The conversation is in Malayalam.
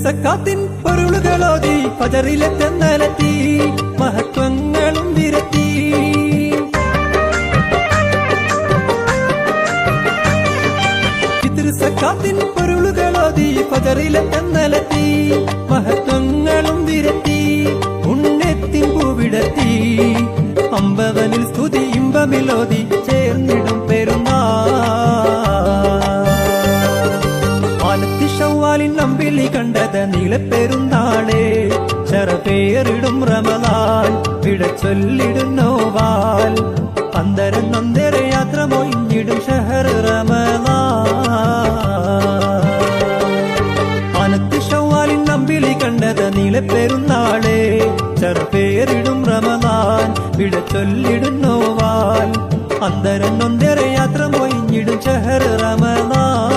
സക്കാത്തിൻ പൊരുളുകളോതി ഫജറിലെ തെന്നലെത്തി മഹത്വങ്ങളും വിരത്തി സക്കാത്തിൻ പൊരുളുകളോതി ഫജറിലെ തെന്നലെത്തി മഹത്വങ്ങളും വിരത്തി ഉണ്ണെത്തിൻ പൂവിടത്തി അമ്പവനിൽ സ്തുതി ഇമ്പമിലോതി ചേർന്നിടും പെരുന്നാൾ ഷവ്വാലിൻ നമ്പിളി കണ്ടത് നീളപ്പെരുന്നാളെ ശരപേറിടും റമളാൻ വിടച്ചൊല്ലിടും നോവാൽ അന്തരം നൊന്തര യാത്ര മൊയിഞ്ഞിടും ഷഹർ റമളാൻ ഷവ്വാലിൻ നമ്പിളി കണ്ടത് നീളപ്പെരുന്നാളെ ശരപേറിടും റമളാൻ വിടച്ചൊല്ലിടും നോവാൽ അന്തരം നൊന്തര യാത്ര മൊയിഞ്ഞിടും ഷഹർ റമളാൻ